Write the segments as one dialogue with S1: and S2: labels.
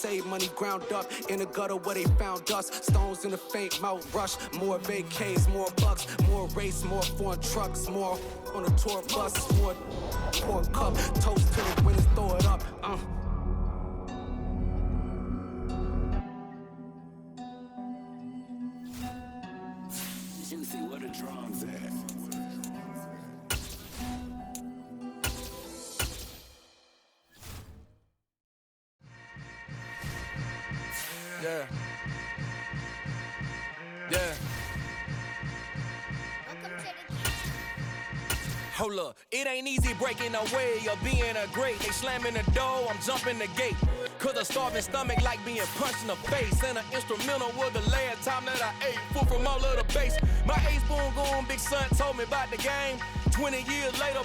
S1: save money ground up in the gutter where they found us. Stones in the faint mouth rush. More vacays, more bucks, more race, more foreign trucks, more on a tour bus, more pour cup. Toast to the winners, throw it up.
S2: Juicy, where the drums at?
S3: Yeah. Yeah. Hold up, it ain't easy breaking away or being a great. They slamming the door, I'm jumping the gate. Cause a starving stomach like being punched in the face. And an instrumental was the last time that I ate. Full from all of the bass. My ace boom goon, big son told me about the game. 20 years later,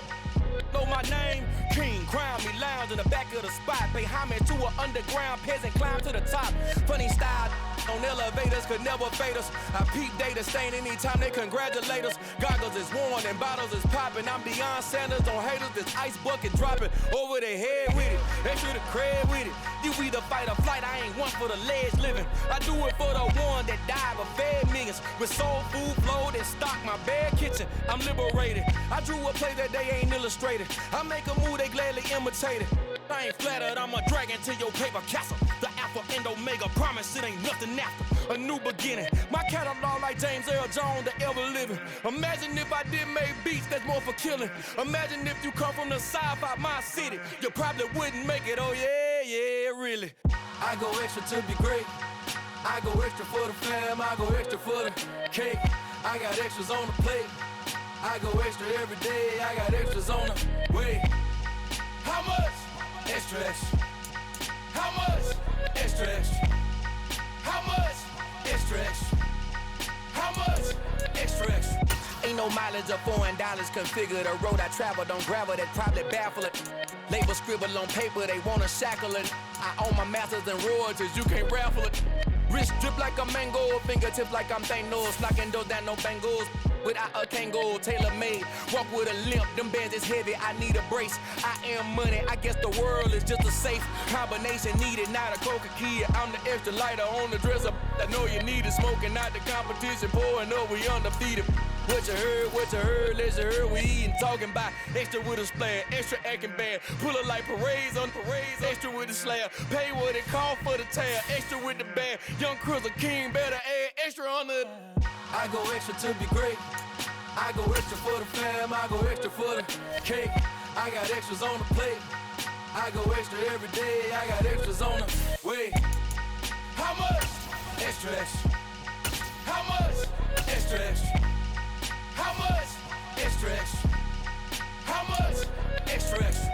S3: know my name. King, crown me, lounge in the back of the spot. Pay homage to an underground peasant, climb to the top. Funny style on elevators could never fade us. I peep data stain anytime they congratulate us. Goggles is worn and bottles is popping. I'm beyond Sanders on haters, this ice bucket dropping over their head with it. They should have cred with it. You either fight or flight, I ain't one for the ledge living. I do it for the one that died but fed millions. With soul food flowed and stocked my bad kitchen. I'm liberated. I drew a play that they ain't illustrated. I make a move they gladly imitated. I ain't flattered, I'm a dragon to your paper castle. The Alpha and Omega, promise it ain't nothing after. A new beginning. My catalog like James Earl Jones, the ever living. Imagine if I did make beats that's more for killing. Imagine if you come from the south out my city. You probably wouldn't make it, oh yeah, really. I go extra to be great. I go extra for the fam, I go extra for the cake. I got extras on the plate. I go extra every day, I got extras on the way. How much? Extra, extra. How much? Extra, extra. How much? Extra, extra. How much? Extra, extra. Ain't no mileage of $4 configure the road I travel. Don't gravel that probably baffle it. Label scribble on paper, they wanna shackle it. I own my masters and royalties, you can't raffle it. Wrist drip like a mango, fingertips like I'm Thanos. Knocking those down, no bangles. Without a Kango, tailor-made. Walk with a limp, them bands is heavy, I need a brace. I am money, I guess the world is just a safe combination needed, not a coca key. I'm the extra lighter on the dresser. I know you need it, smoking out the competition, pouring up, we undefeated. What you heard, let's you heard, we eatin', talking about extra with a splash, extra acting bad, pull it like parades on parades, extra with the slab, pay what it cost for the tab, extra with the band, young Chris a king, better add extra on the. I go extra to be great, I go extra for the fam, I go extra for the cake, I got extras on the plate, I go extra every day, I got extras on the way. How much? Extra, extra. How much? Extra, extra. How much? Extra, extra. How much? Extra, extra.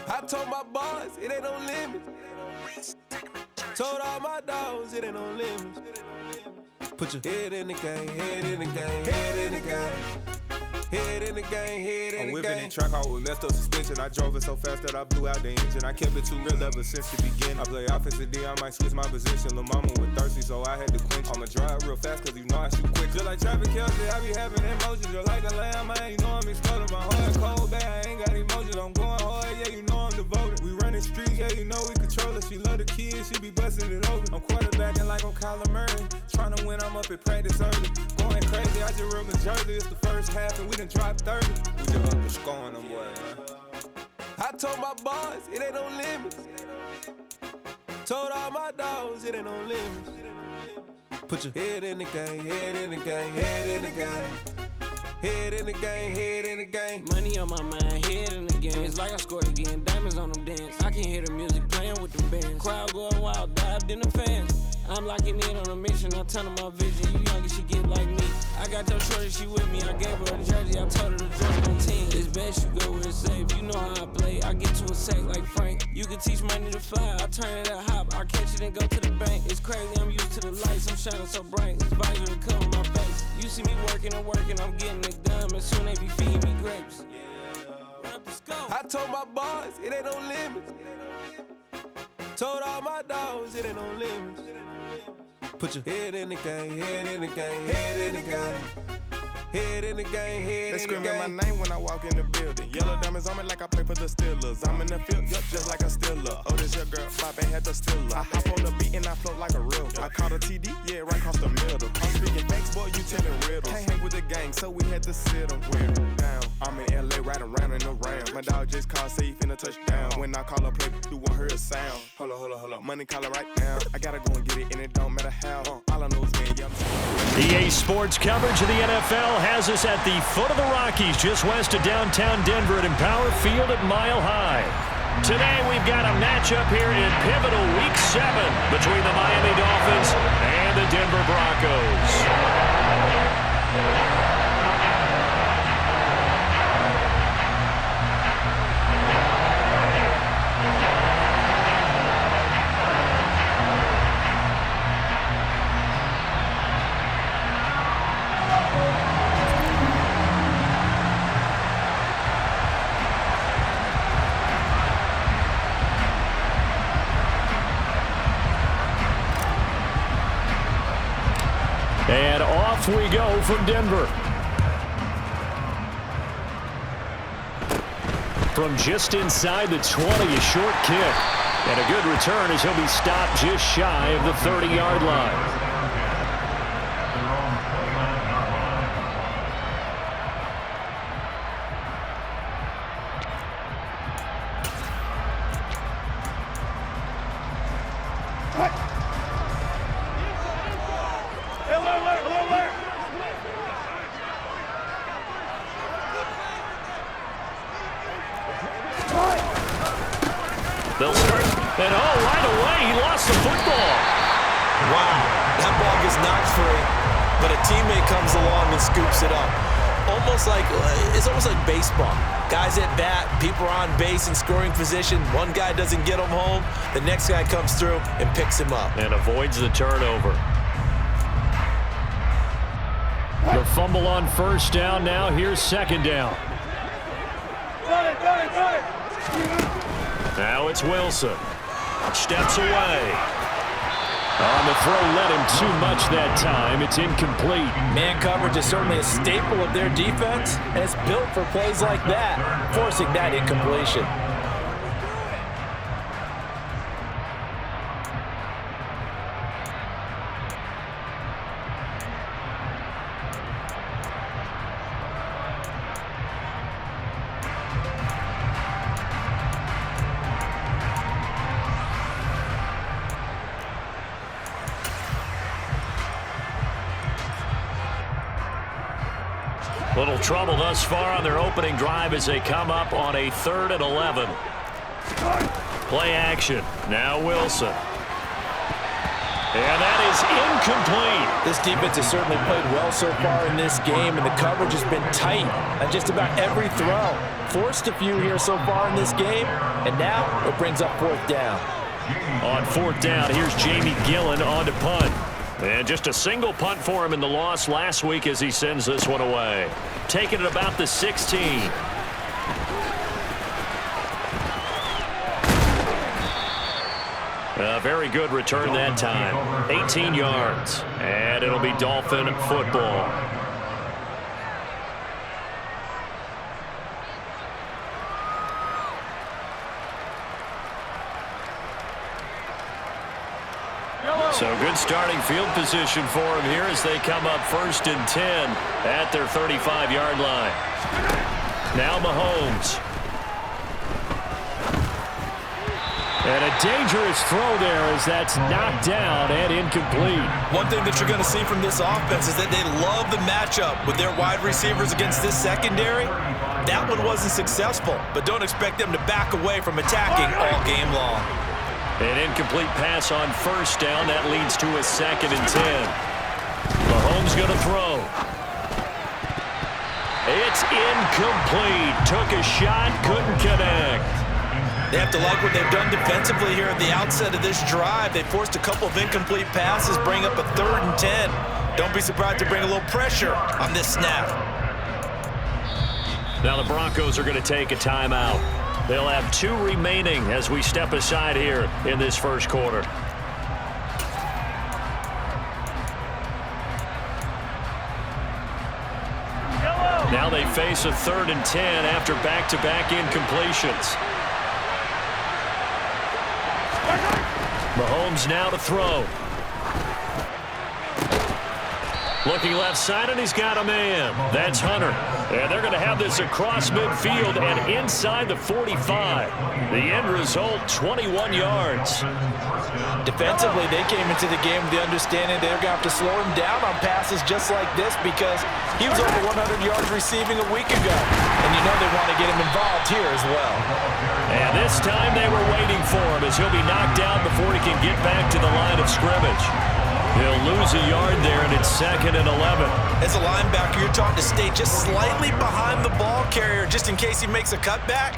S3: I told my boys it ain't no limits. Told all my dogs it ain't no limits. Put your head in the game, head in the game, head in the game. Head in the game, head in the game. I'm whipping in track out with messed up suspension. I drove it so fast that I blew out the engine. I kept it too real ever since the beginning. I play offensive D, I might switch my position. Lil' mama was thirsty, so I had to quench. I'ma drive real fast, cause you know I shoot quick. Just like traffic Kelsey, I be having emotions. Just like a lamb, man, you know I'm exploding. My heart cold, bad, I ain't got emotions. I'm going hard, yeah, you know I'm devoted. We running streets, yeah, you know we control it. She love the kids, she be busting it over. I'm quarterbacking like I'm Kyler Murray. Trying to win, I'm up at practice early. Going crazy, I just ripped the jersey. It's the first half, and we done dropped 30. We just up the scoring them, boy, man. I told my boys, it ain't no limits. Told all my dogs, it ain't no limits. Put your head in the game, head in the game, head in the game. Head in the game, head in the game.
S4: Money on my mind, head in the game. It's like I scored again, diamonds on them dance. I can hear the music playing with them bands. Crowd going wild, dived in the fans. I'm locking in on a mission, I tell her my vision. You young and she get like me. I got your shorty, she with me. I gave her a jersey, I told her to dress on team. It's best you go where it's safe. You know how I play. I get to a sack like Frank. You can teach money to fly. I turn it up hop. I catch it and go to the bank. It's crazy, I'm used to the lights. I'm shining so bright. This visor to cover my face. You see me working and working, I'm getting it done. And soon they be feeding me grapes.
S1: I told my boys, it ain't no limits. Told all my dogs, it ain't no limits.
S2: Put your head in the game, head in the game, head in the game. Head in the game, head
S5: They
S2: in the
S5: screaming
S2: game.
S5: my name when I walk in the building. Yellow diamonds on me like I play for the Steelers. I'm in the field, yup, just like a Steeler. Oh, this your girl, Bobby had the Steeler. I hop on the beat and I float like a real. I caught a TD, yeah, right across the middle. I'm speaking facts, boy, you telling riddles. Can't hang with the gang, so we had to sit them down. I'm in LA, riding round and around. My dog just called, say he finna touchdown. When I call a play, you won't hear a sound. Hold up, money caller right now. I gotta go and get it, and it don't matter how. All I know is when
S6: EA Sports coverage of the NFL has us at the foot of the Rockies, just west of downtown Denver at Empower Field at Mile High. Today we've got a matchup here in pivotal Week 7 between the Miami Dolphins and the Denver Broncos. And off we go from Denver. From just inside the 20, a short kick. And a good return as he'll be stopped just shy of the 30-yard line. They'll start, and right away, he lost the football.
S7: Wow, that ball gets knocked free, but a teammate comes along and scoops it up. It's almost like baseball. Guys at bat, people are on base in scoring position. One guy doesn't get him home, the next guy comes through and picks him up.
S6: And avoids the turnover. The fumble on first down, now here's second down. Now it's Wilson. Steps away. On the throw, led him too much that time. It's incomplete.
S7: Man coverage is certainly a staple of their defense, and it's built for plays like that, forcing that incompletion.
S6: Little trouble thus far on their opening drive as they come up on a 3rd and 11. Play action. Now Wilson. And that is incomplete.
S7: This defense has certainly played well so far in this game, and the coverage has been tight on just about every throw. Forced a few here so far in this game, and now it brings up 4th down.
S6: On 4th down, here's Jamie Gillen on to punt. And just a single punt for him in the loss last week as he sends this one away. Taking it about the 16. A very good return that time. 18 yards. And it'll be Dolphin football. So good starting field position for him here as they come up 1st and 10 at their 35-yard line. Now Mahomes. And a dangerous throw there as that's knocked down and incomplete.
S7: One thing that you're going to see from this offense is that they love the matchup with their wide receivers against this secondary. That one wasn't successful, but don't expect them to back away from attacking all game long.
S6: An incomplete pass on 1st down. That leads to a 2nd and 10. Mahomes going to throw. It's incomplete. Took a shot, couldn't connect.
S7: They have to like what they've done defensively here at the outset of this drive. They forced a couple of incomplete passes, bring up a 3rd and 10. Don't be surprised to bring a little pressure on this snap.
S6: Now the Broncos are going to take a timeout. They'll have 2 remaining as we step aside here in this 1st quarter. Now they face a 3rd and 10 after back-to-back incompletions. Mahomes now to throw. Looking left side, and he's got a man. That's Hunter. And they're going to have this across midfield and inside the 45. The end result, 21 yards.
S7: Defensively, they came into the game with the understanding they're going to have to slow him down on passes just like this because he was over 100 yards receiving a week ago. And you know they want to get him involved here as well.
S6: And this time they were waiting for him as he'll be knocked down before he can get back to the line of scrimmage. He'll lose a yard there, and it's 2nd and 11.
S7: As a linebacker, you're taught to stay just slightly behind the ball carrier just in case he makes a cutback.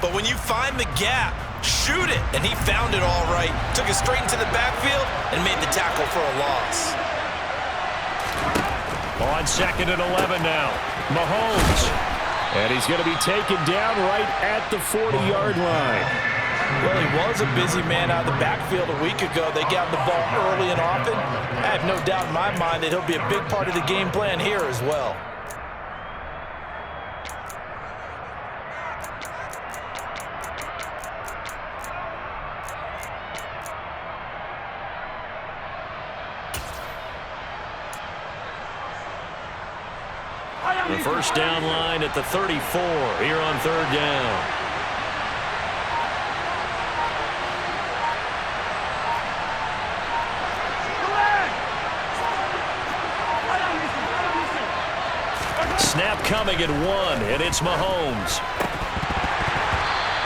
S7: But when you find the gap, shoot it. And he found it all right. Took it straight into the backfield and made the tackle for a loss.
S6: On 2nd and 11 now, Mahomes. And he's going to be taken down right at the 40-yard line.
S7: Well, he was a busy man out of the backfield a week ago. They got the ball early and often. I have no doubt in my mind that he'll be a big part of the game plan here as well.
S6: The first down line at the 34 here on 3rd down. Snap coming at 1, and it's Mahomes.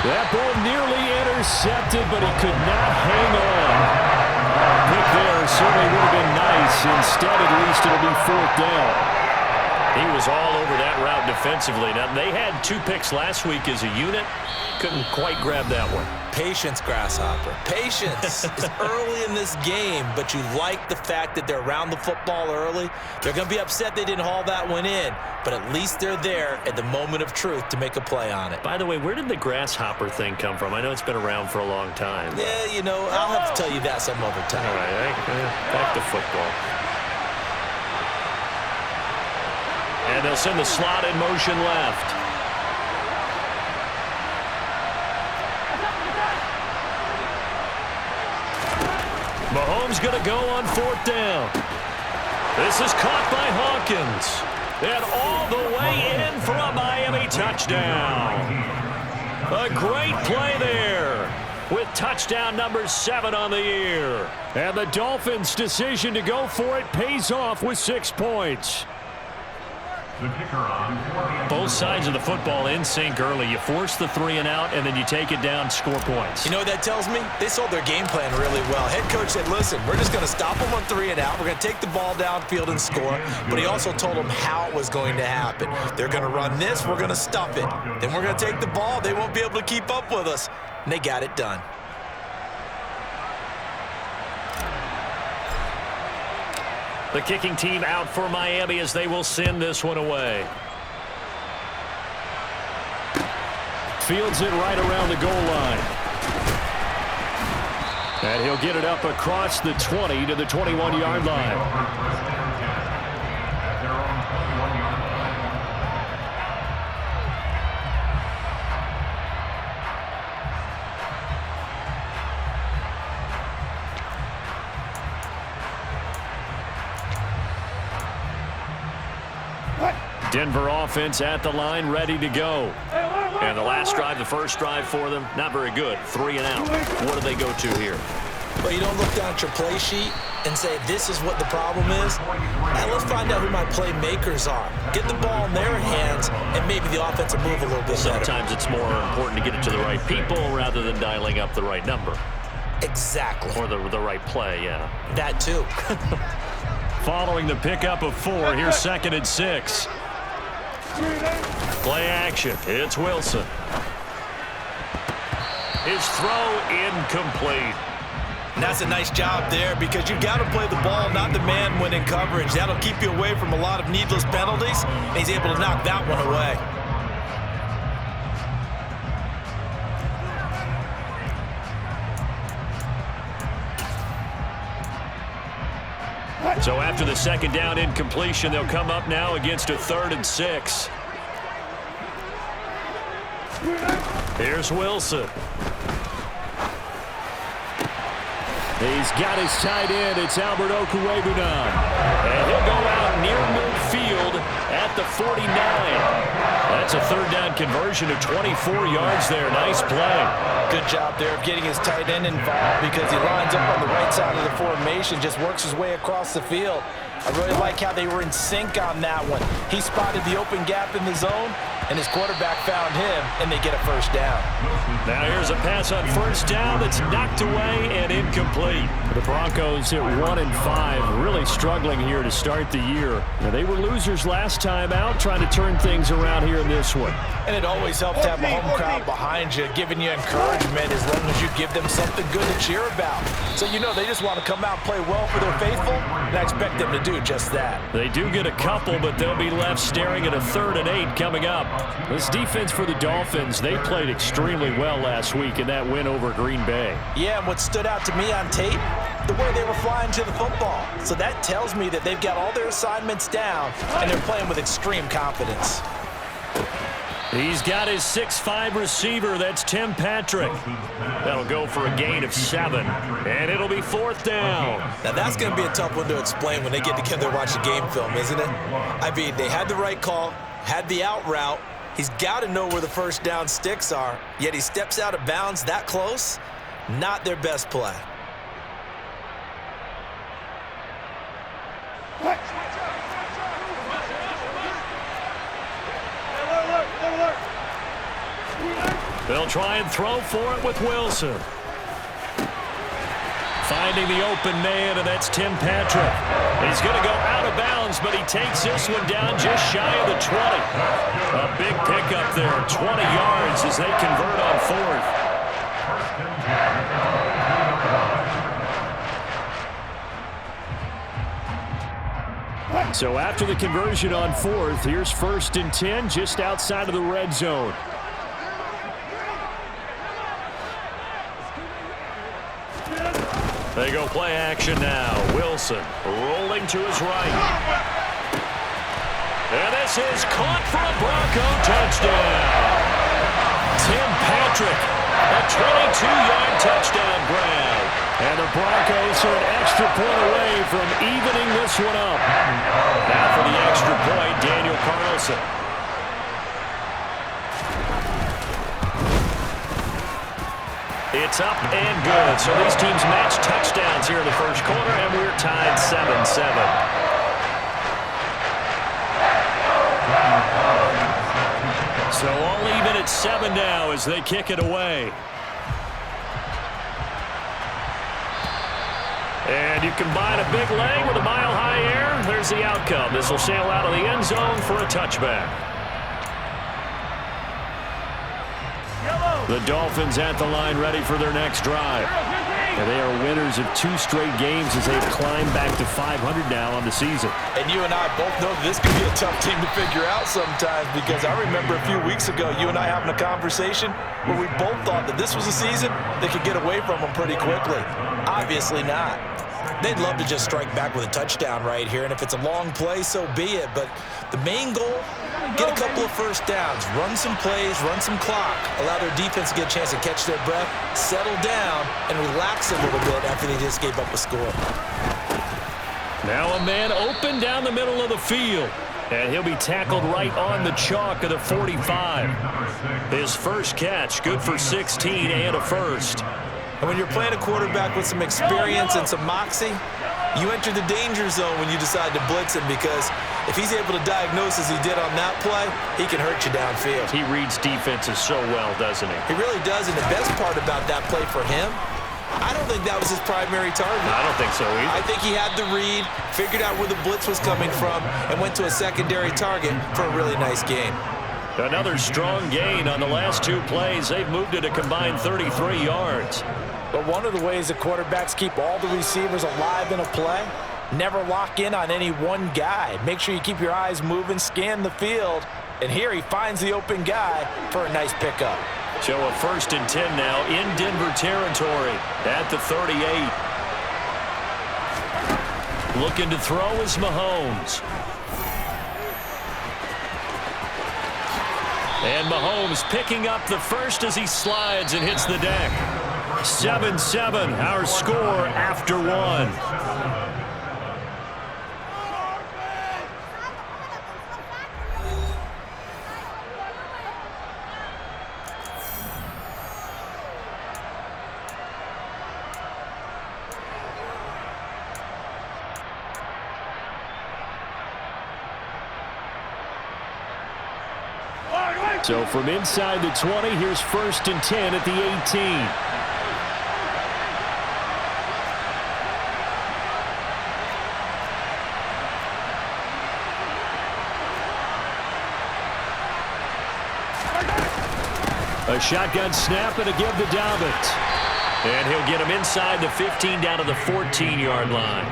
S6: That ball nearly intercepted, but he could not hang on. Pick there certainly would have been nice. Instead, at least it'll be 4th down. He was all over that route defensively. Now, they had 2 picks last week as a unit. Couldn't quite grab that one.
S7: Patience, Grasshopper. Patience is early in this game, but you like the fact that they're around the football early. They're going to be upset they didn't haul that one in, but at least they're there at the moment of truth to make a play on it.
S6: By the way, where did the grasshopper thing come from? I know it's been around for a long time.
S7: Yeah, you know, I'll have to tell you that some other time.
S6: All right, back to football. And they'll send the slot in motion left. Mahomes going to go on 4th down. This is caught by Hawkins. And all the way in for a Miami touchdown. A great play there with touchdown number 7 on the year. And the Dolphins' decision to go for it pays off with 6 points. Both sides of the football in sync early. You force the 3 and out, and then you take it down, score points.
S7: You know what that tells me? They sold their game plan really well. Head coach said, listen, we're just going to stop them on 3 and out. We're going to take the ball downfield and score. But he also told them how it was going to happen. They're going to run this. We're going to stuff it. Then we're going to take the ball. They won't be able to keep up with us. And they got it done.
S6: The kicking team out for Miami as they will send this one away. Fields it right around the goal line. And he'll get it up across the 20 to the 21-yard line. Denver offense at the line, ready to go. And the last drive, the first drive for them, not very good. 3 and out. What do they go to here?
S7: Well, you don't look down at your play sheet and say, this is what the problem is. Now let's find out who my playmakers are. Get the ball in their hands, and maybe the offense will move a little bit better.
S6: Sometimes it's more important to get it to the right people rather than dialing up the right number.
S7: Exactly.
S6: Or the right play, yeah.
S7: That too.
S6: Following the pickup of 4, here's 2nd and 6. Play action. It's Wilson. His throw incomplete.
S7: And that's a nice job there because you've got to play the ball, not the man when in coverage. That'll keep you away from a lot of needless penalties. And he's able to knock that one away.
S6: So after the 2nd down incompletion, they'll come up now against a 3rd and 6. Here's Wilson. He's got his tight end. It's Albert Okwuegbunam. And he'll go out near midfield at the 49. That's a third down conversion of 24 yards there. Nice play.
S7: Good job there of getting his tight end involved because he lines up on the right side of the formation, just works his way across the field. I really like how they were in sync on that one. He spotted the open gap in the zone, and his quarterback found him, and they get a first down.
S6: Now here's a pass on first down that's knocked away and incomplete. The Broncos hit 1-5, really struggling here to start the year. Now, they were losers last time out, trying to turn things around here in this one.
S7: And it always helps to have a home crowd behind you, giving you encouragement as long as you give them something good to cheer about. So you know they just want to come out and play well for their faithful, and I expect them to do just that.
S6: They do get a couple, but they'll be left staring at a 3rd and 8 coming up. This defense for the Dolphins, they played extremely well last week in that win over Green Bay.
S7: Yeah, and what stood out to me on tape, the way they were flying to the football. So that tells me that they've got all their assignments down, and they're playing with extreme confidence.
S6: He's got his 6'5" receiver. That's Tim Patrick. That'll go for a gain of 7, and it'll be 4th down.
S7: Now, that's going to be a tough one to explain when they get together and watch the game film, isn't it? I mean, they had the right call, had the out route. He's got to know where the first down sticks are, yet he steps out of bounds that close. Not their best play.
S6: They'll try and throw for it with Wilson. Finding the open man, and that's Tim Patrick. He's going to go out of bounds, but he takes this one down just shy of the 20. A big pickup there, 20 yards as they convert on 4th. So after the conversion on 4th, here's 1st and 10 just outside of the red zone. They go play action now. Wilson rolling to his right. And this is caught for a Bronco touchdown. Tim Patrick, a 22-yard touchdown grab. And the Broncos are an extra point away from evening this one up. Now for the extra point, Daniel Carlson. It's up and good. So these teams match touchdowns here in the first quarter, and we're tied 7-7. So all even at 7 now as they kick it away. And you combine a big leg with a mile-high air. There's the outcome. This will sail out of the end zone for a touchback. The Dolphins at the line ready for their next drive. And they are winners of 2 straight games as they've climbed back to 500 now on the season.
S7: And you and I both know this could be a tough team to figure out sometimes, because I remember a few weeks ago you and I having a conversation where we both thought that this was a season that could get away from them pretty quickly. Obviously not. They'd love to just strike back with a touchdown right here, and if it's a long play, so be it. But the main goal, get a couple of first downs, run some plays, run some clock, allow their defense to get a chance to catch their breath, settle down, and relax a little bit after they just gave up a score.
S6: Now a man open down the middle of the field, and he'll be tackled right on the chalk of the 45. His first catch, good for 16 and a first.
S7: And when you're playing a quarterback with some experience and some moxie, you enter the danger zone when you decide to blitz him, because if he's able to diagnose as he did on that play, he can hurt you downfield.
S6: He reads defenses so well, doesn't he?
S7: He really does, and the best part about that play for him, I don't think that was his primary target.
S6: I don't think so either.
S7: I think he had the read, figured out where the blitz was coming from, and went to a secondary target for a really nice gain.
S6: Another strong gain on the last 2 plays. They've moved it a combined 33 yards.
S7: But one of the ways the quarterbacks keep all the receivers alive in a play, never lock in on any one guy. Make sure you keep your eyes moving, scan the field, and here he finds the open guy for a nice pickup.
S6: So a 1st and 10 now in Denver territory at the 38. Looking to throw is Mahomes. And Mahomes picking up the first as he slides and hits the deck. 7-7, our score after one. So from inside the 20, here's 1st and 10 at the 18. A shotgun snap and a give to Dobbins. And he'll get him inside the 15 down to the 14-yard line.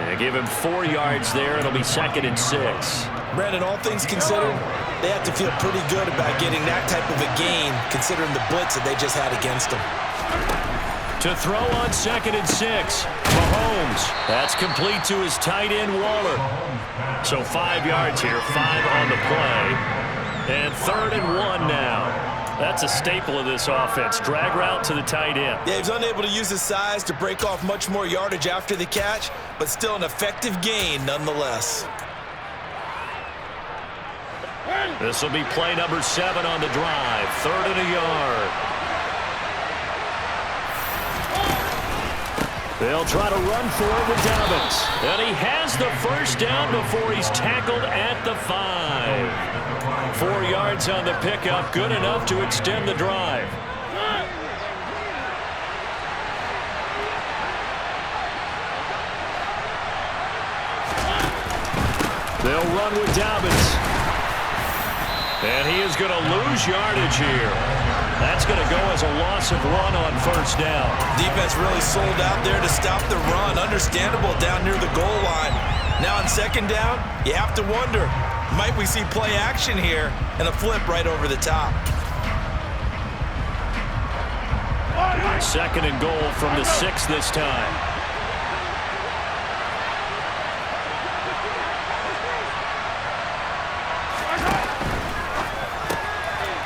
S6: And give him 4 yards there. It'll be 2nd and 6.
S7: Brandon, all things considered, they have to feel pretty good about getting that type of a gain, considering the blitz that they just had against them.
S6: To throw on 2nd and 6, Mahomes. That's complete to his tight end, Waller. So 5 yards here, 5 on the play. And 3rd and 1 now. That's a staple of this offense. Drag route to the tight end.
S7: Yeah, he was unable to use his size to break off much more yardage after the catch, but still an effective gain nonetheless.
S6: This will be play number 7 on the drive. 3rd and a yard. They'll try to run for it with Dobbins. And he has the first down before he's tackled at the 5. 4 yards on the pickup, good enough to extend the drive. They'll run with Dobbins. And he is going to lose yardage here. That's going to go as a loss of 1 on 1st down.
S7: Defense really sold out there to stop the run. Understandable down near the goal line. Now on 2nd down, you have to wonder, might we see play action here and a flip right over the top?
S6: 2nd and goal from the 6 this time.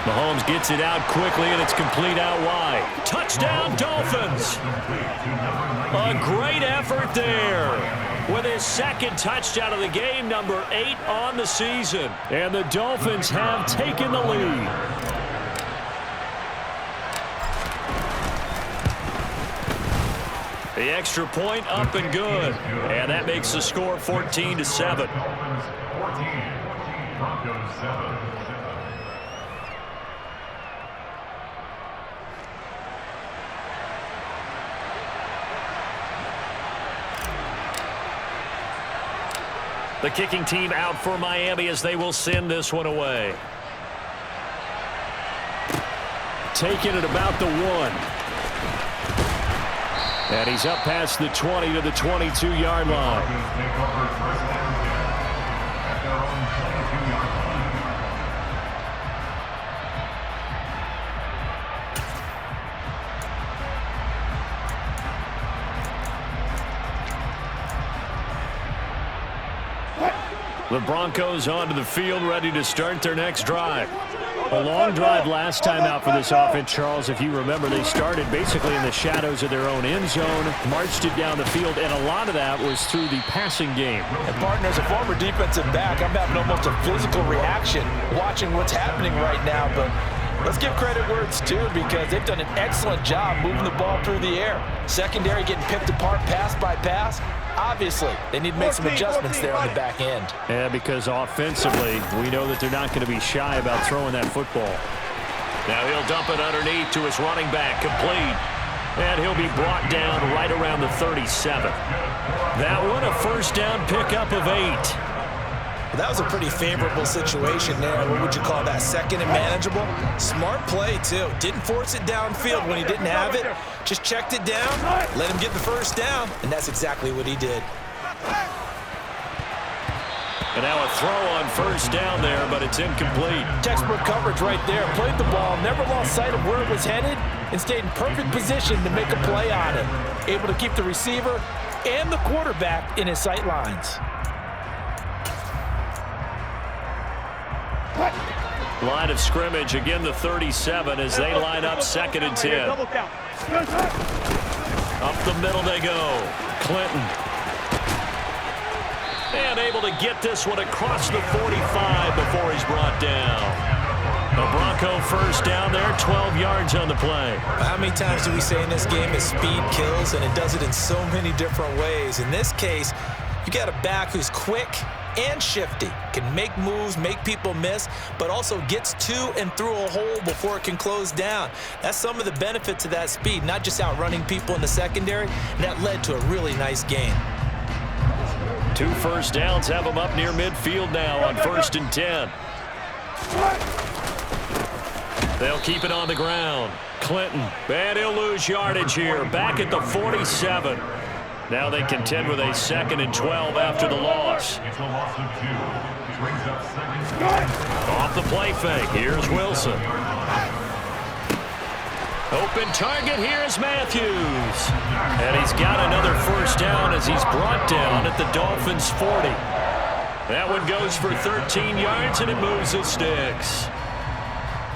S6: Mahomes gets it out quickly, and it's complete out wide. Touchdown, Dolphins! A great effort there with his 2nd touchdown of the game, number 8 on the season. And the Dolphins have taken the lead. The extra point up and good. And that makes the score 14-7. The kicking team out for Miami as they will send this one away. Taking it about the 1. And he's up past the 20 to the 22-yard line. The Broncos onto the field, ready to start their next drive. A long drive last time out for this offense, Charles. If you remember, they started basically in the shadows of their own end zone, marched it down the field, and a lot of that was through the passing game.
S7: And partner, as a former defensive back, I'm having almost a physical reaction watching what's happening right now. But let's give credit where it's due, because they've done an excellent job moving the ball through the air. Secondary getting picked apart pass by pass. Obviously, they need to make some adjustments there on the back end.
S6: Yeah, because offensively, we know that they're not going to be shy about throwing that football. Now he'll dump it underneath to his running back, complete. And he'll be brought down right around the 37. That one, a 1st down pickup of 8.
S7: Well, that was a pretty favorable situation there. What would you call that? 2nd and manageable? Smart play, too. Didn't force it downfield when he didn't have it. Just checked it down, let him get the 1st down, and that's exactly what he did.
S6: And now a throw on 1st down there, but it's incomplete.
S4: Textbook coverage right there. Played the ball, never lost sight of where it was headed, and stayed in perfect position to make a play on it. Able to keep the receiver and the quarterback in his sight lines.
S6: Line of scrimmage, again the 37 as they line up 2nd and 10. Up the middle they go. Clinton. And able to get this one across the 45 before he's brought down. A Bronco first down there, 12 yards on the play.
S7: How many times do we say in this game that speed kills, and it does it in so many different ways? In this case, you got a back who's quick and shifty, can make moves, make people miss, but also gets to and through a hole before it can close down. That's some of the benefits of that speed, not just outrunning people in the secondary, and that led to a really nice game.
S6: 2 first downs have them up near midfield now on 1st and 10. They'll keep it on the ground. Clinton, and he'll lose yardage here. Back at the 47. Now they contend with a 2nd and 12 after the loss. Off the play fake. Here's Wilson. Open target. Here's Matthews. And he's got another first down as he's brought down at the Dolphins' 40. That one goes for 13 yards, and it moves the sticks.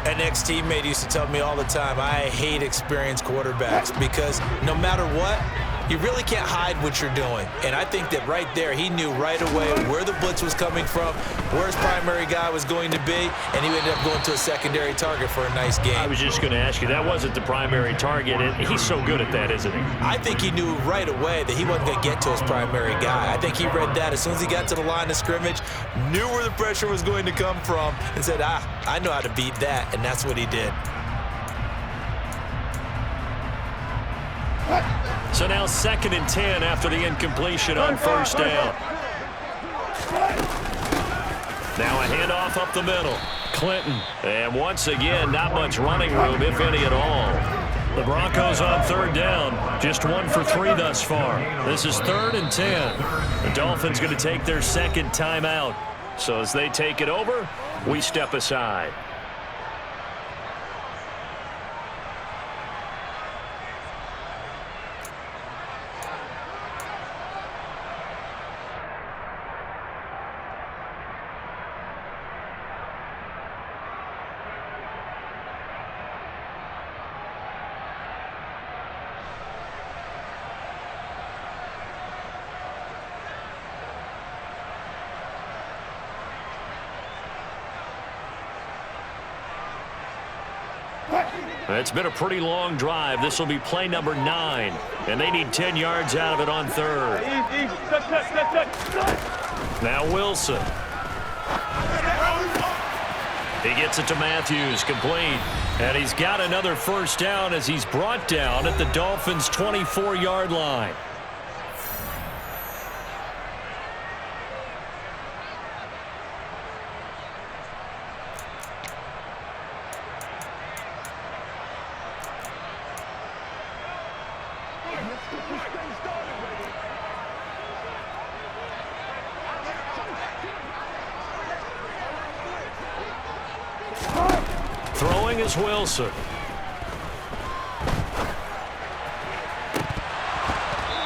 S7: An ex-teammate used to tell me all the time, I hate experienced quarterbacks because no matter what, you really can't hide what you're doing. And I think that right there, he knew right away where the blitz was coming from, where his primary guy was going to be, and he ended up going to a secondary target for a nice game.
S6: I was just going to ask you, that wasn't the primary target. He's so good at that, isn't he?
S7: I think he knew right away that he wasn't going to get to his primary guy. I think he read that as soon as he got to the line of scrimmage, knew where the pressure was going to come from, and said, I know how to beat that, and that's what he did.
S6: So now 2nd and 10 after the incompletion on 1st down. Now a handoff up the middle. Clinton. And once again, not much running room, if any at all. The Broncos on 3rd down. Just 1 for 3 thus far. This is 3rd and 10. The Dolphins going to take their 2nd timeout. So as they take it over, we step aside. It's been a pretty long drive. This will be play number 9, and they need 10 yards out of it on 3rd. Now Wilson. He gets it to Matthews, complete. And he's got another first down as he's brought down at the Dolphins' 24-yard line. Throwing is Wilson.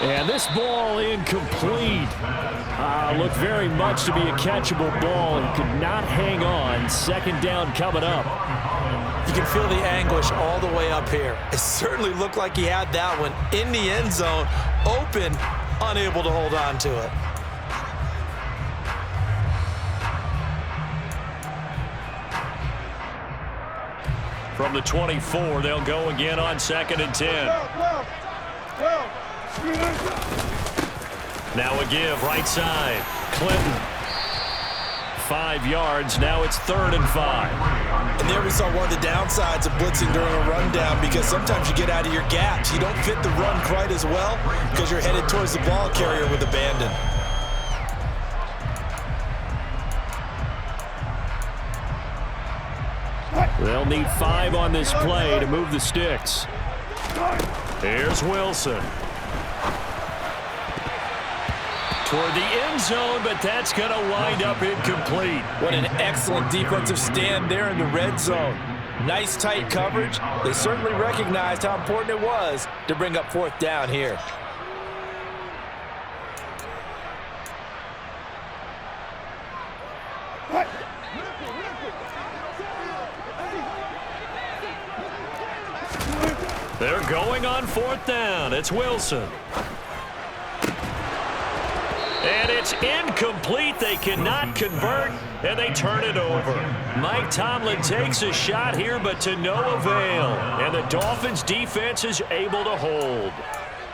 S6: And this ball incomplete. Looked very much to be a catchable ball and could not hang on. 2nd down coming up.
S7: You can feel the anguish all the way up here. It certainly looked like he had that one in the end zone, open, unable to hold on to it.
S6: From the 24, they'll go again on 2nd and 10. Now a give, right side. Clinton. 5 yards. Now it's 3rd and 5.
S7: And there we saw one of the downsides of blitzing during a rundown, because sometimes you get out of your gaps. You don't fit the run quite as well because you're headed towards the ball carrier with abandon.
S6: They'll need 5 on this play to move the sticks. Here's Wilson. Toward the end zone, but that's going to wind up incomplete.
S7: What an excellent defensive stand there in the red zone. Nice tight coverage. They certainly recognized how important it was to bring up 4th down here.
S6: They're going on 4th down. It's Wilson. And it's incomplete. They cannot convert, and they turn it over. Mike Tomlin takes a shot here, but to no avail. And the Dolphins' defense is able to hold.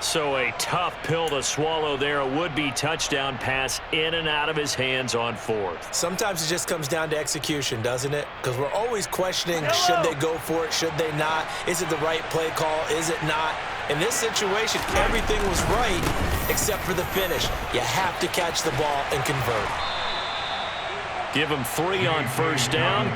S6: So a tough pill to swallow there. A would-be touchdown pass in and out of his hands on 4th.
S7: Sometimes it just comes down to execution, doesn't it? Because we're always questioning, should they go for it, should they not? Is it the right play call, is it not? In this situation, everything was right except for the finish. You have to catch the ball and convert.
S6: Give him 3 on 1st down.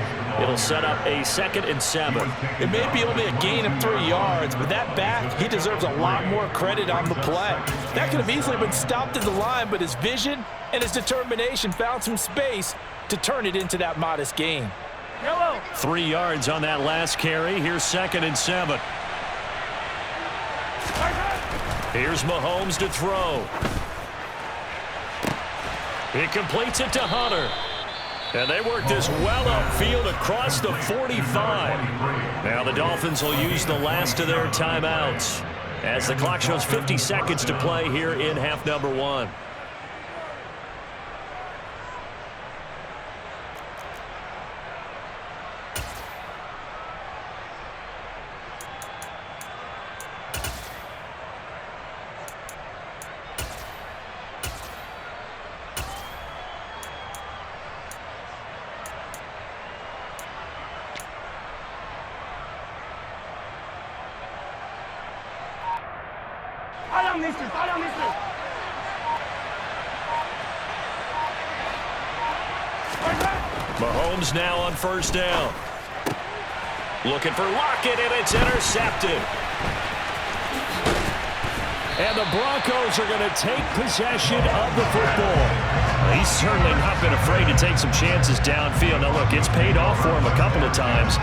S6: It'll set up a 2nd and 7.
S7: It may be only a gain of 3 yards, but that back, he deserves a lot more credit on the play. That could have easily been stopped at the line, but his vision and his determination found some space to turn it into that modest gain.
S6: 3 yards on that last carry. Here's 2nd and 7. Here's Mahomes to throw. He completes it to Hunter. And they work this well upfield across the 45. Now the Dolphins will use the last of their timeouts as the clock shows 50 seconds to play here in half number 1. Mahomes now on 1st down. Looking for Lockett, and it's intercepted. And the Broncos are going to take possession of the football. He's certainly not been afraid to take some chances downfield. Now, look, it's paid off for him a couple of times.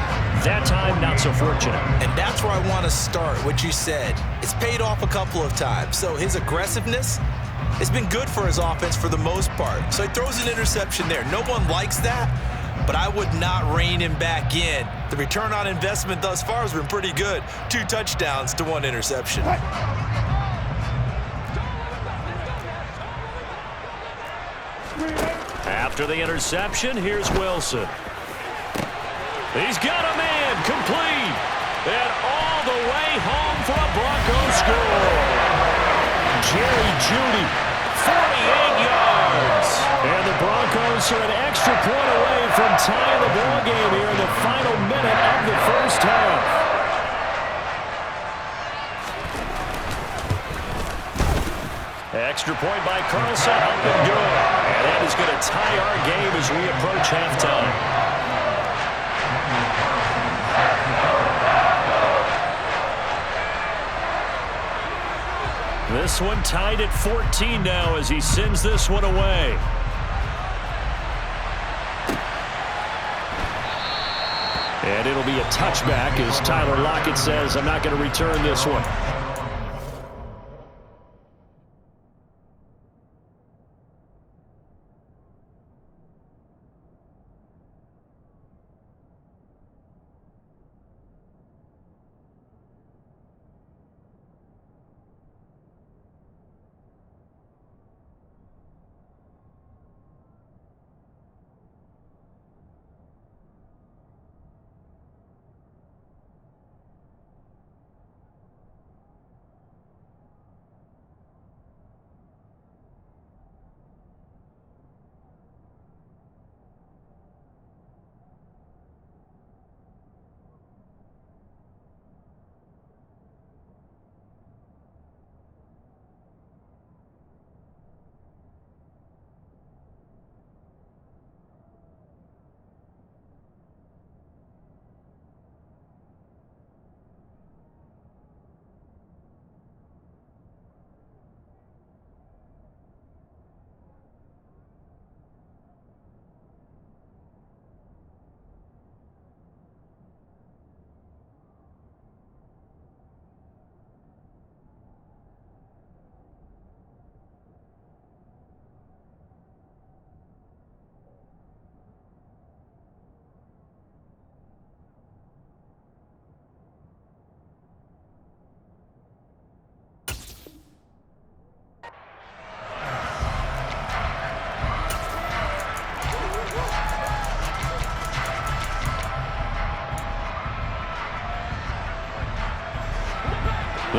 S6: That time, not so fortunate.
S7: And that's where I want to start, what you said. It's paid off a couple of times. So his aggressiveness has been good for his offense for the most part. So he throws an interception there. No one likes that, but I would not rein him back in. The return on investment thus far has been pretty good. 2 touchdowns to 1 interception.
S6: After the interception, here's Wilson. He's got a man, complete. And all the way home for a Broncos score. Jerry Jeudy, 48 yards. And the Broncos are an extra point away from tying the ball game here in the final minute of the first half. Extra point by Carlson, up and good. And that is going to tie our game as we approach halftime. This one tied at 14 now as he sends this one away. And it'll be a touchback as Tyler Lockett says, I'm not going to return this one.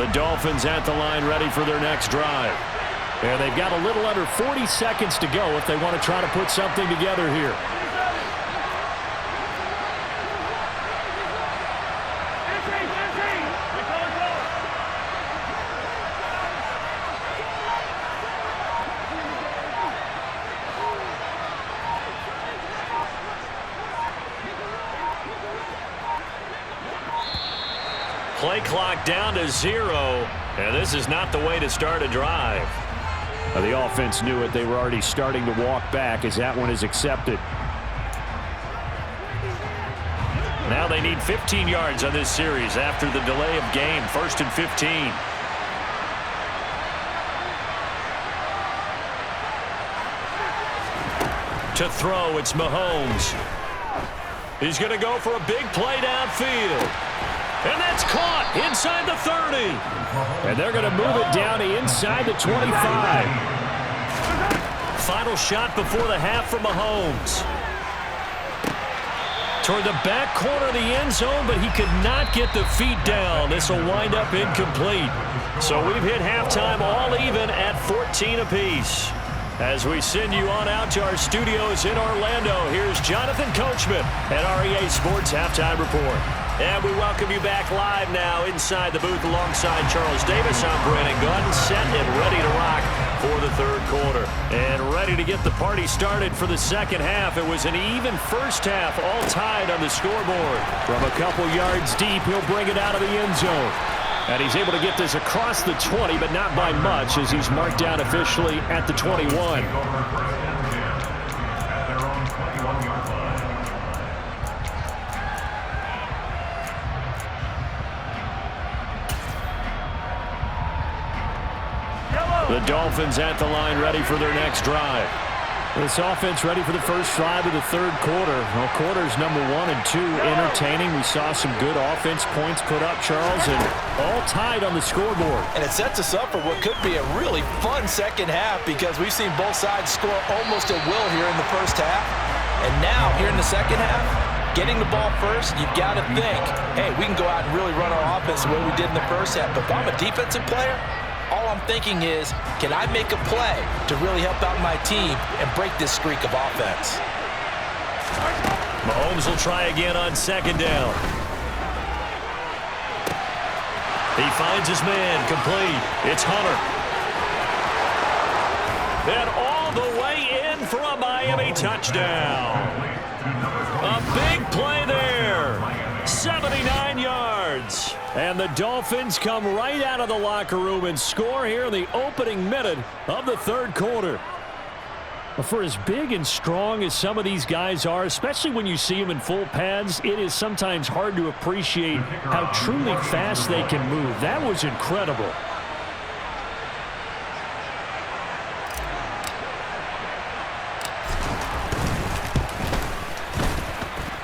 S6: The Dolphins at the line ready for their next drive. And they've got a little under 40 seconds to go if they want to try to put something together here. Play clock down to 0, and this is not the way to start a drive. The offense knew it. They were already starting to walk back as that one is accepted. Now they need 15 yards on this series after the delay of game. 1st and 15. To throw, it's Mahomes. He's going to go for a big play downfield. And that's caught inside the 30. And they're going to move it down to inside the 25. Final shot before the half from Mahomes. Toward the back corner of the end zone, but he could not get the feet down. This will wind up incomplete. So we've hit halftime all even at 14 apiece. As we send you on out to our studios in Orlando, here's Jonathan Coachman at REA Sports Halftime Report. And we welcome you back live now inside the booth alongside Charles Davis. I'm Brandon Gunn, set and ready to rock for the third quarter. And ready to get the party started for the second half. It was an even first half, all tied on the scoreboard. From a couple yards deep, he'll bring it out of the end zone. And he's able to get this across the 20, but not by much as he's marked down officially at the 21. The Dolphins at the line ready for their next drive. This offense ready for the first drive of the third quarter. Well, quarters number 1 and 2 entertaining. We saw some good offense points put up, Charles, and all tied on the scoreboard.
S7: And it sets us up for what could be a really fun second half because we've seen both sides score almost at will here in the first half. And now, here in the second half, getting the ball first, you've got to think, hey, we can go out and really run our offense the way we did in the first half. But if I'm a defensive player, all I'm thinking is, can I make a play to really help out my team and break this streak of offense?
S6: Mahomes will try again on second down. He finds his man, complete. It's Hunter. And all the way in for a Miami touchdown. A big play there. 79 yards. And the Dolphins come right out of the locker room and score here in the opening minute of the third quarter. For as big and strong as some of these guys are, especially when you see them in full pads, it is sometimes hard to appreciate how truly fast they can move. That was incredible.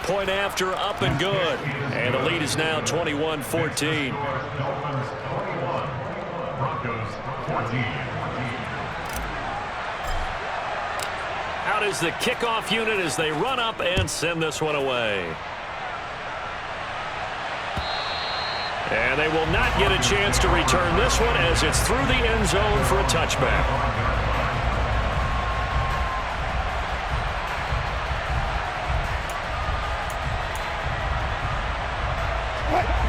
S6: Point after, up and good. And the lead is now 21-14. Out is the kickoff unit as they run up and send this one away. And they will not get a chance to return this one as it's through the end zone for a touchback.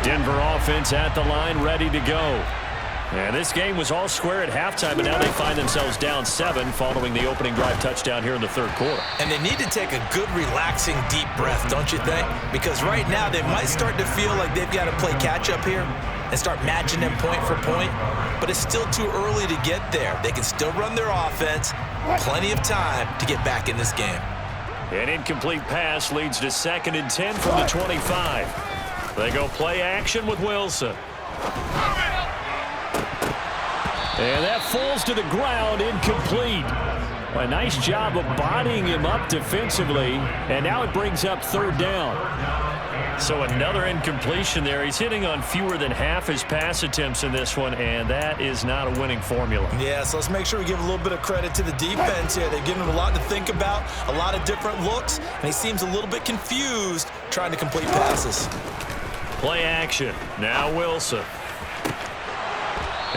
S6: Denver offense at the line, ready to go. And this game was all square at halftime, but now they find themselves down 7 following the opening drive touchdown here in the third quarter.
S7: And they need to take a good, relaxing, deep breath, don't you think? Because right now they might start to feel like they've got to play catch-up here and start matching them point for point. But it's still too early to get there. They can still run their offense. Plenty of time to get back in this game.
S6: An incomplete pass leads to 2nd and 10 from the 25. They go play action with Wilson. And that falls to the ground, incomplete. A nice job of bodying him up defensively, and now it brings up third down. So another incompletion there. He's hitting on fewer than half his pass attempts in this one, and that is not a winning formula.
S7: Yeah, so let's make sure we give a little bit of credit to the defense here. They've given him a lot to think about, a lot of different looks, and he seems a little bit confused trying to complete passes.
S6: Play action. Now Wilson.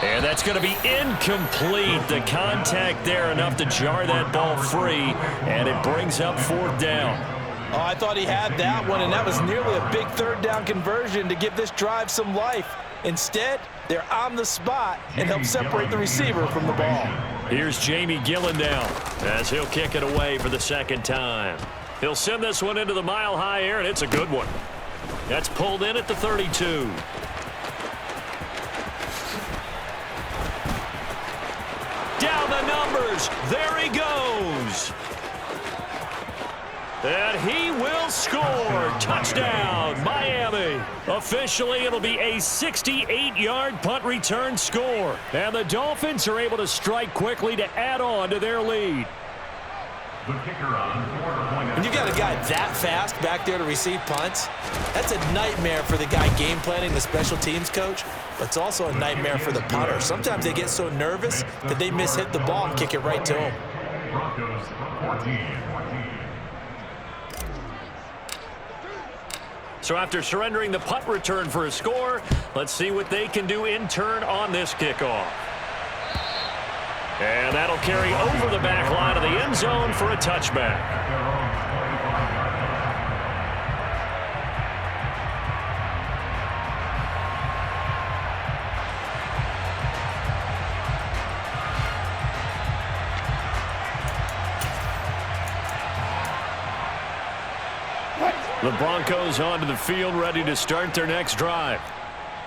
S6: And that's going to be incomplete. The contact there enough to jar that ball free, and it brings up 4th down.
S7: Oh, I thought he had that one, and that was nearly a big 3rd down conversion to give this drive some life. Instead, they're on the spot and help separate the receiver from the ball.
S6: Here's Jamie Gillen now as he'll kick it away for the 2nd time. He'll send this one into the mile-high air, and it's a good one. That's pulled in at the 32. Down the numbers. There he goes. And he will score. Touchdown, Miami. Officially, it'll be a 68-yard punt return score. And the Dolphins are able to strike quickly to add on to their lead.
S7: When you got a guy that fast back there to receive punts, that's a nightmare for the guy game planning, the special teams coach, but it's also a nightmare for the punter. Sometimes they get so nervous that they mishit the ball and kick it right to him.
S6: So after surrendering the punt return for a score, let's see what they can do in turn on this kickoff. And that'll carry over the back line of the end zone for a touchback. The Broncos onto the field, ready to start their next drive.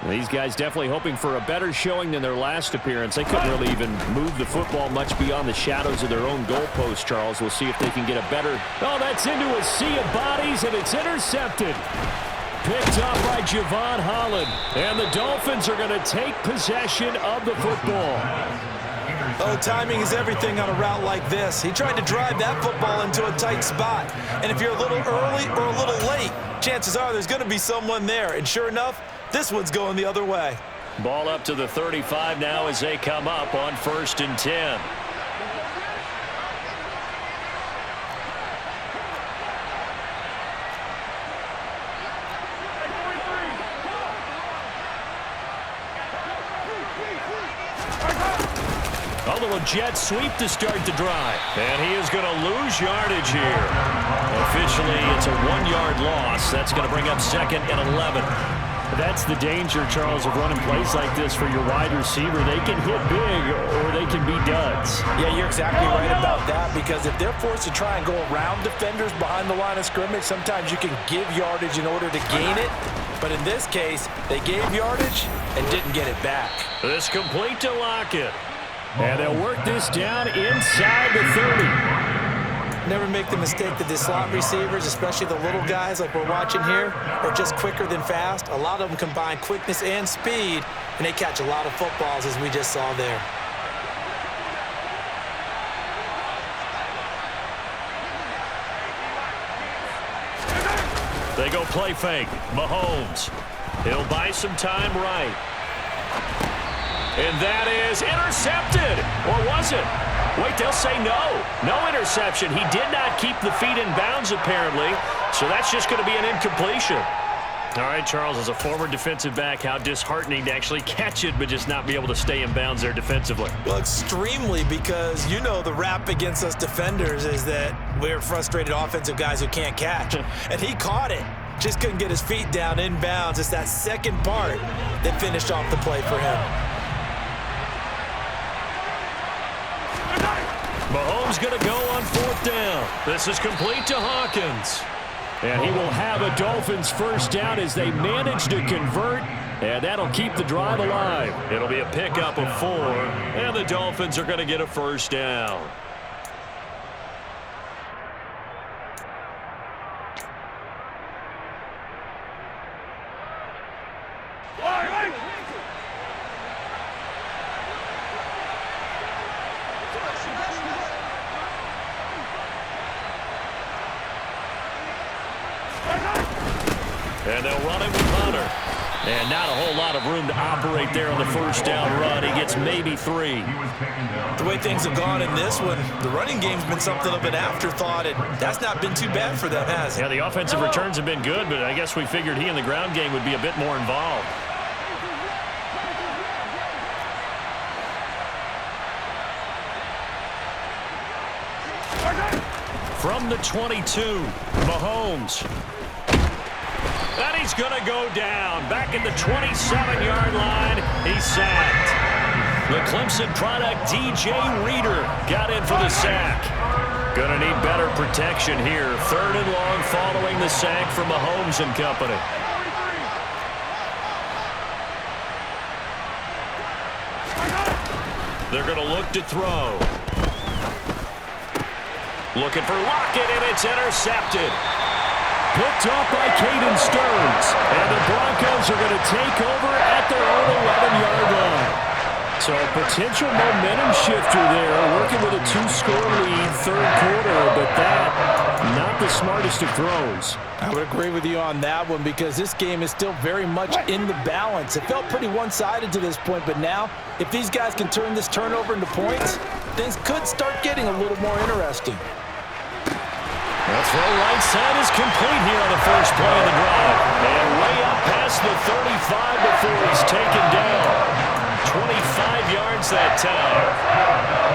S6: These guys definitely hoping for a better showing than their last appearance. They couldn't really even move the football much beyond the shadows of their own goalpost, Charles. We'll see if they can get a better... Oh, that's into a sea of bodies, and it's intercepted. Picked up by Javon Holland. And the Dolphins are going to take possession of the football.
S7: Oh, timing is everything on a route like this. He tried to drive that football into a tight spot. And if you're a little early or a little late, chances are there's going to be someone there. And sure enough, this one's going the other way.
S6: Ball up to the 35 now as they come up on 1st and 10. A little jet sweep to start the drive. And he is going to lose yardage here. Officially, it's a 1-yard loss. That's going to bring up 2nd and 11. That's the danger, Charles, of running plays like this for your wide receiver. They can hit big or they can be duds.
S7: Yeah, you're exactly right about that, because if they're forced to try and go around defenders behind the line of scrimmage, sometimes you can give yardage in order to gain it. But in this case, they gave yardage and didn't get it back.
S6: This complete to Lockett. And they'll work this down inside the 30.
S7: Never make the mistake that the slot receivers, especially the little guys like we're watching here, are just quicker than fast. A lot of them combine quickness and speed, and they catch a lot of footballs, as we just saw there.
S6: They go play fake. Mahomes. He'll buy some time right. And that is intercepted. Or was it? Wait, they'll say no. No interception. He did not keep the feet in bounds, apparently. So that's just going to be an incompletion. All right, Charles, as a former defensive back, how disheartening to actually catch it but just not be able to stay in bounds there defensively.
S7: Well, extremely, because you know the rap against us defenders is that we're frustrated offensive guys who can't catch. And he caught it. Just couldn't get his feet down in bounds. It's that second part that finished off the play for him.
S6: Mahomes going to go on 4th down. This is complete to Hawkins. And he will have a Dolphins 1st down as they manage to convert. And that'll keep the drive alive. It'll be a pickup of 4. And the Dolphins are going to get a 1st down. And they'll run it with Hunter. And not a whole lot of room to operate there on the 1st down run. He gets maybe 3.
S7: The way things have gone in this one, the running game's been something of an afterthought, and that's not been too bad for them, has it?
S6: Yeah, the offensive returns have been good, but I guess we figured he in the ground game would be a bit more involved. From the 22, Mahomes. And he's going to go down. Back at the 27-yard line, he's sacked. The Clemson product, DJ Reader, got in for the sack. Going to need better protection here. 3rd and long following the sack from Mahomes and company. They're going to look to throw. Looking for Lockett, and it's intercepted. Picked off by Caden Stearns. And the Broncos are going to take over at their own 11-yard line. So a potential momentum shifter there, working with a 2-score lead, 3rd quarter, but that, not the smartest of throws.
S7: I would agree with you on that one because this game is still very much in the balance. It felt pretty one-sided to this point, but now, if these guys can turn this turnover into points, things could start getting a little more interesting.
S6: The throw right side is complete here on the first play of the drive. And way up past the 35 before he's taken down. 25 yards that time.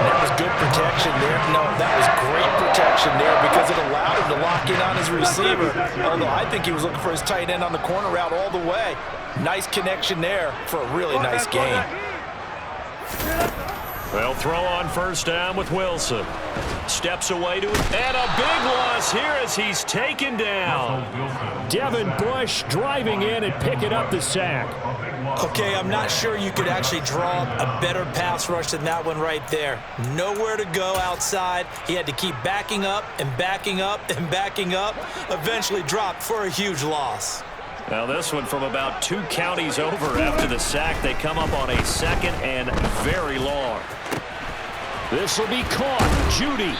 S7: That was good protection there. No, that was great protection there because it allowed him to lock in on his receiver. Although I think he was looking for his tight end on the corner route all the way. Nice connection there for a really nice gain.
S6: They'll throw on first down with Wilson. Steps away to it. And a big loss here as he's taken down. Devin Bush driving in and picking up the sack.
S7: Okay, I'm not sure you could actually draw a better pass rush than that one right there. Nowhere to go outside. He had to keep backing up and backing up and backing up. Eventually dropped for a huge loss.
S6: Now this one from about 2 counties over after the sack. They come up on a 2nd and very long. This will be caught. Judy.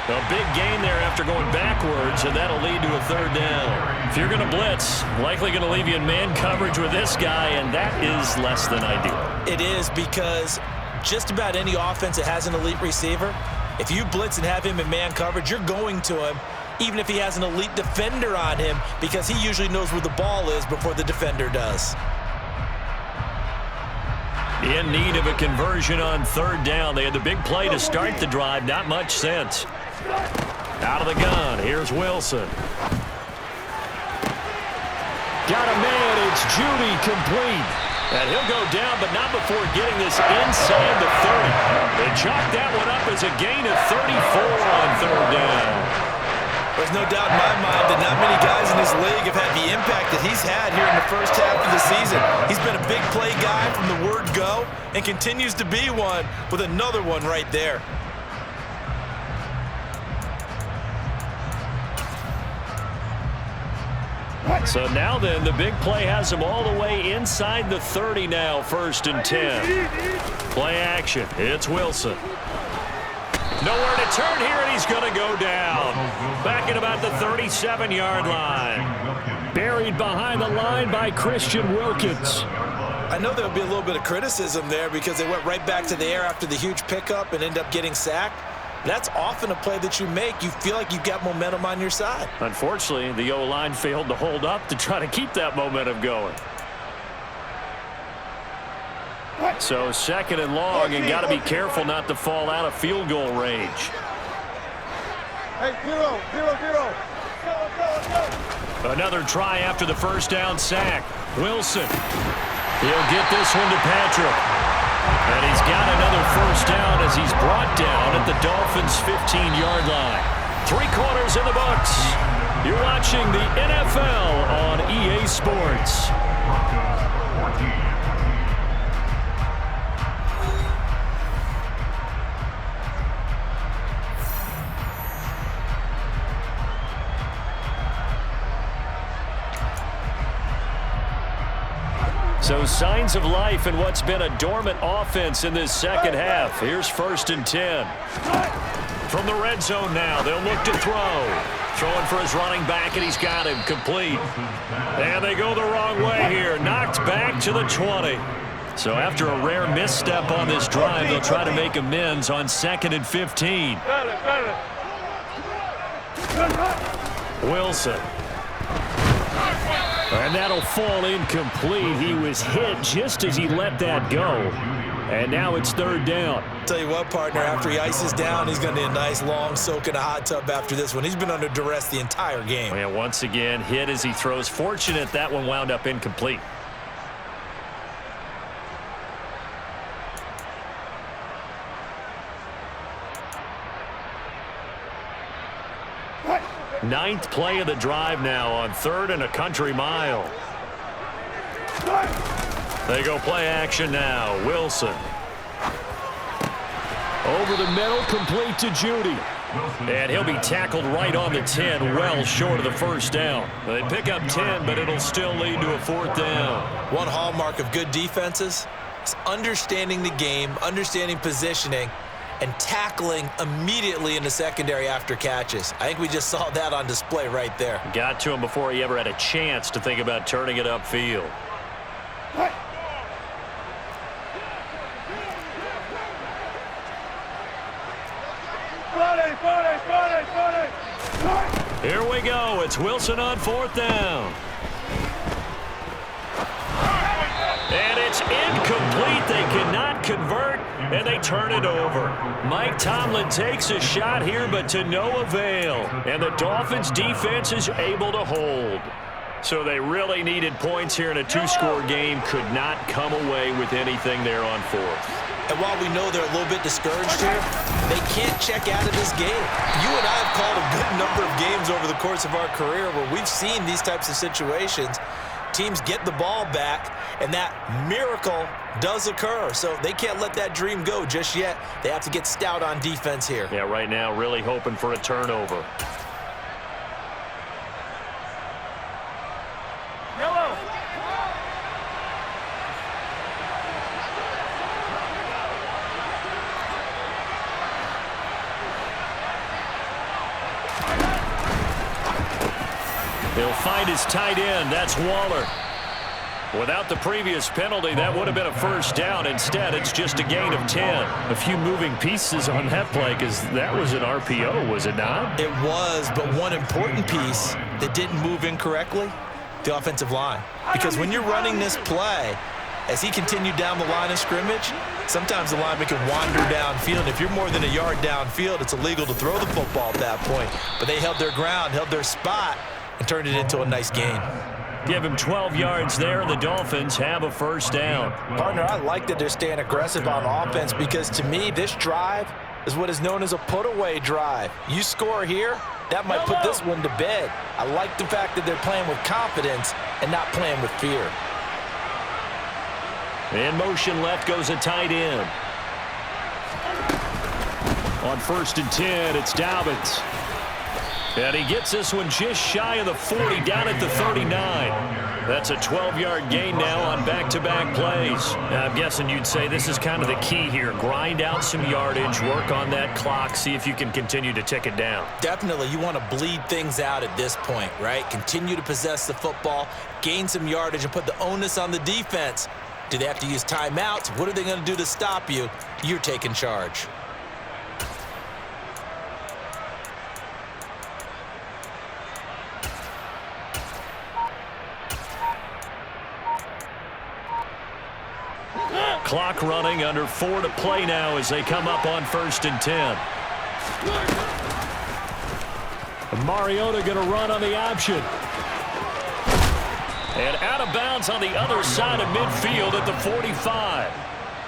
S6: A big gain there after going backwards, and that'll lead to a 3rd down. If you're going to blitz, likely going to leave you in man coverage with this guy, and that is less than ideal.
S7: It is because just about any offense that has an elite receiver, if you blitz and have him in man coverage, you're going to him, even if he has an elite defender on him, because he usually knows where the ball is before the defender does.
S6: In need of a conversion on 3rd down. They had the big play to start the drive. Not much sense. Out of the gun. Here's Wilson. Got a man. It's Judy complete. And he'll go down, but not before getting this inside the 30. They chalked that one up as a gain of 34 on 3rd down.
S7: There's no doubt in my mind that not many guys in this league have had the impact that he's had here in the first half of the season. He's been a big play guy from the word go and continues to be one with another one right there.
S6: So now then, the big play has him all the way inside the 30 now, 1st and 10. Play action. It's Wilson. Nowhere to turn here, and he's going to go down. Back at about the 37-yard line. Buried behind the line by Christian Wilkins.
S7: I know there'll be a little bit of criticism there because they went right back to the air after the huge pickup and end up getting sacked. That's often a play that you make. You feel like you've got momentum on your side.
S6: Unfortunately, the O-line failed to hold up to try to keep that momentum going. So 2nd and long, and got to be careful not to fall out of field goal range.
S5: Hey, 0-0-0.
S6: Another try after the first down sack. Wilson. He'll get this one to Patrick. And he's got another first down as he's brought down at the Dolphins' 15-yard line. 3 quarters in the books. You're watching the NFL on EA Sports. So signs of life in what's been a dormant offense in this second half. Here's 1st and 10. From the red zone now, they'll look to throw. Throwing for his running back, and he's got him complete. And they go the wrong way here. Knocked back to the 20. So after a rare misstep on this drive, they'll try to make amends on 2nd and 15. Wilson. And that'll fall incomplete. He was hit just as he let that go. And now it's third down.
S7: Tell you what, partner, after he ices down, he's going to need a nice long soak in a hot tub after this one. He's been under duress the entire game.
S6: And once again, hit as he throws. Fortunate that one wound up incomplete. Ninth play of the drive now on 3rd and a country mile. They go play action now. Wilson. Over the middle, complete to Judy. And he'll be tackled right on the 10, well short of the first down. They pick up 10, but it'll still lead to a 4th down.
S7: One hallmark of good defenses is understanding the game, understanding positioning, and tackling immediately in the secondary after catches. I think we just saw that on display right there.
S6: Got to him before he ever had a chance to think about turning it upfield. Here we go. It's Wilson on 4th down. And it's incomplete. They cannot convert, and they turn it over. Mike Tomlin takes a shot here, but to no avail. And the Dolphins' defense is able to hold. So they really needed points here in a 2-score game. Could not come away with anything there on 4th.
S7: And while we know they're a little bit discouraged here, they can't check out of this game. You and I have called a good number of games over the course of our career where we've seen these types of situations. Teams get the ball back, and that miracle does occur. So they can't let that dream go just yet. They have to get stout on defense here.
S6: Yeah, right now really hoping for a turnover. He'll find his tight end. That's Waller. Without the previous penalty, that would have been a first down. Instead, it's just a gain of 10. A few moving pieces on that play because that was an RPO, was it not?
S7: It was, but one important piece that didn't move incorrectly, the offensive line. Because when you're running this play, as he continued down the line of scrimmage, sometimes the lineman can wander downfield. If you're more than a yard downfield, it's illegal to throw the football at that point. But they held their ground, held their spot, and turned it into a nice gain.
S6: Give him 12 yards there, and the Dolphins have a first down.
S7: Partner, I like that they're staying aggressive on offense because, to me, this drive is what is known as a put-away drive. You score here, that might put this one to bed. I like the fact that they're playing with confidence and not playing with fear.
S6: In motion left goes a tight end. On 1st and 10, it's Dobbins. And he gets this one just shy of the 40, down at the 39. That's a 12-yard gain now on back-to-back plays. Now, I'm guessing you'd say this is kind of the key here. Grind out some yardage, work on that clock, see if you can continue to tick it down.
S7: Definitely. You want to bleed things out at this point, right? Continue to possess the football, gain some yardage, and put the onus on the defense. Do they have to use timeouts? What are they going to do to stop you? You're taking charge.
S6: Clock running, under 4 to play now as they come up on 1st and 10. Mariota going to run on the option. And out of bounds on the other side of midfield at the 45.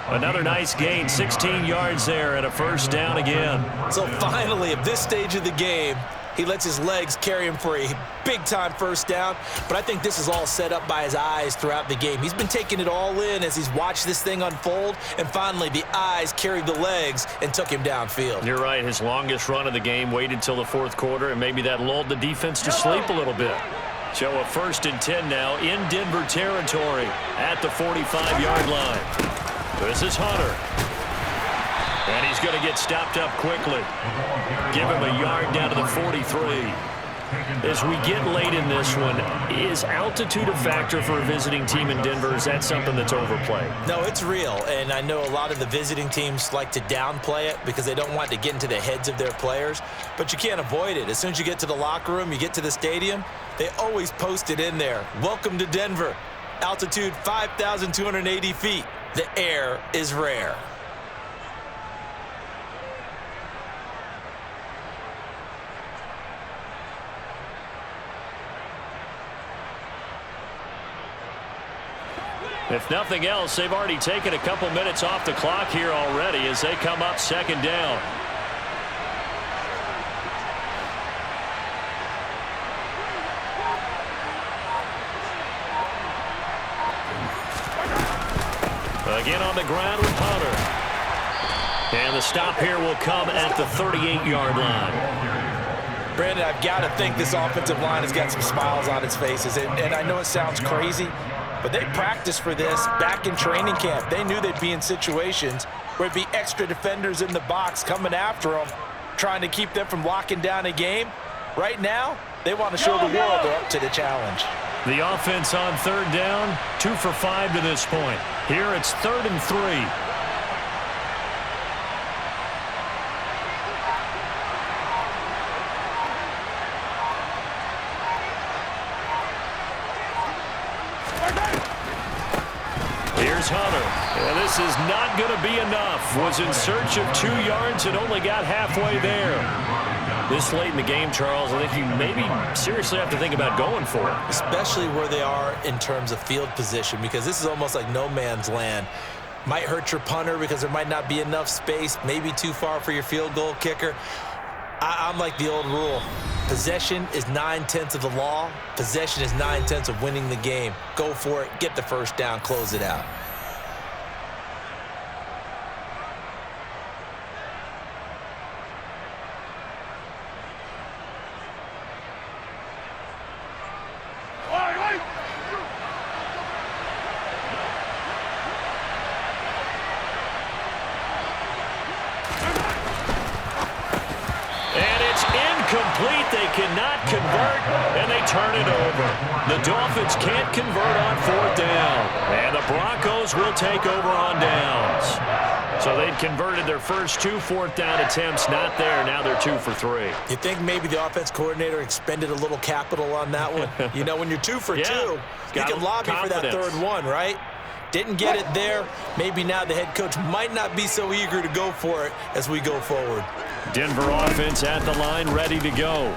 S6: Another nice gain, 16 yards there and a first down again.
S7: So finally, at this stage of the game, he lets his legs carry him for a big-time first down. But I think this is all set up by his eyes throughout the game. He's been taking it all in as he's watched this thing unfold. And finally, the eyes carried the legs and took him downfield.
S6: You're right. His longest run of the game waited till the 4th quarter, and maybe that lulled the defense to sleep a little bit. So a 1st and 10 now in Denver territory at the 45-yard line. This is Hunter. And he's going to get stopped up quickly. Give him a yard down to the 43. As we get late in this one, is altitude a factor for a visiting team in Denver? Is that something that's overplayed?
S7: No, it's real, and I know a lot of the visiting teams like to downplay it because they don't want to get into the heads of their players, but you can't avoid it. As soon as you get to the locker room, you get to the stadium, they always post it in there. Welcome to Denver. Altitude 5,280 feet. The air is rare.
S6: If nothing else, they've already taken a couple minutes off the clock here already as they come up second down. Again on the ground with Hunter. And the stop here will come at the 38-yard line.
S7: Brandon, I've got to think this offensive line has got some smiles on its faces. And I know it sounds crazy, but they practiced for this back in training camp. They knew they'd be in situations where it'd be extra defenders in the box coming after them, trying to keep them from locking down a game. Right now, they want to show the world they're up to the challenge.
S6: The offense on third down, 2 for 5 to this point. Here it's 3rd and 3. Here's Hunter. And this is not going to be enough. Was in search of 2 yards and only got halfway there. This late in the game, Charles, I think you maybe seriously have to think about going for it.
S7: Especially where they are in terms of field position, because this is almost like no man's land. Might hurt your punter because there might not be enough space, maybe too far for your field goal kicker. I'm like the old rule. Possession is 9/10 of the law. Possession is 9/10 of winning the game. Go for it, get the first down, close it out.
S6: Incomplete. They cannot convert, and they turn it over. The Dolphins can't convert on 4th down, and the Broncos will take over on downs. So they'd converted their first 2 4th down attempts, not there. Now they're 2 for 3.
S7: You think maybe the offense coordinator expended a little capital on that one? You know, when you're 2 for 2, you can lobby for that 3rd one, right? Didn't get it there. Maybe now the head coach might not be so eager to go for it as we go forward.
S6: Denver offense at the line, ready to go.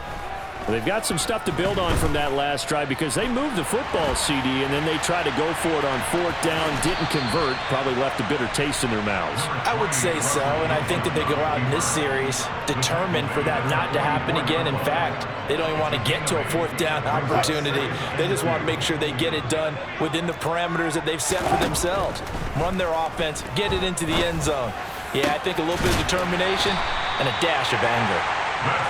S6: They've got some stuff to build on from that last drive because they moved the football, CD, and then they tried to go for it on 4th down, didn't convert, probably left a bitter taste in their mouths.
S7: I would say so, and I think that they go out in this series determined for that not to happen again. In fact, they don't even want to get to a 4th down opportunity. They just want to make sure they get it done within the parameters that they've set for themselves. Run their offense, get it into the end zone. Yeah, I think a little bit of determination and a dash of anger.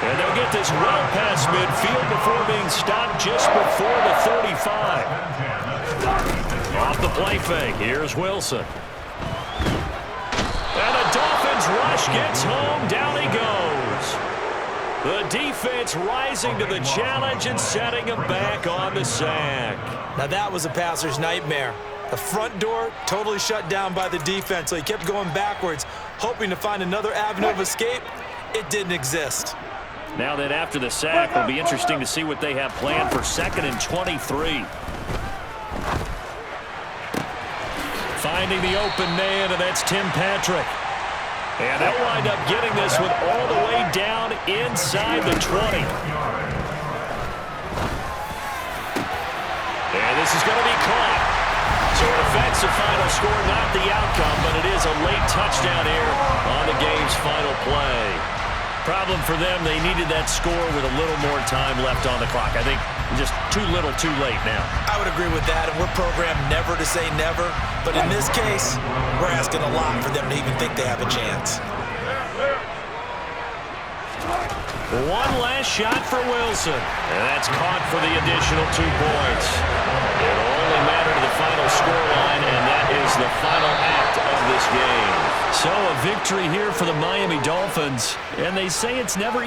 S6: And they'll get this well past midfield before being stopped just before the 35. Off the play fake, here's Wilson. And the Dolphins rush gets home, down he goes. The defense rising to the challenge and setting him back on the sack.
S7: Now that was a passer's nightmare. The front door totally shut down by the defense, so he kept going backwards, hoping to find another avenue of escape. It didn't exist.
S6: Now that after the sack, it'll be interesting to see what they have planned for 2nd and 23. Finding the open man, and that's Tim Patrick. And they'll wind up getting this one all the way down inside the 20. And this is going to be caught. So an offensive final score, not the outcome, but it is a late touchdown here on the game's final play. Problem for them, they needed that score with a little more time left on the clock. I think just too little, too late now.
S7: I would agree with that, and we're programmed never to say never. But in this case, we're asking a lot for them to even think they have a chance.
S6: One last shot for Wilson, and that's caught for the additional 2 points. It'll only matter to the final scoreline, and that is the final act of this game. So a victory here for the Miami Dolphins, and they say it's never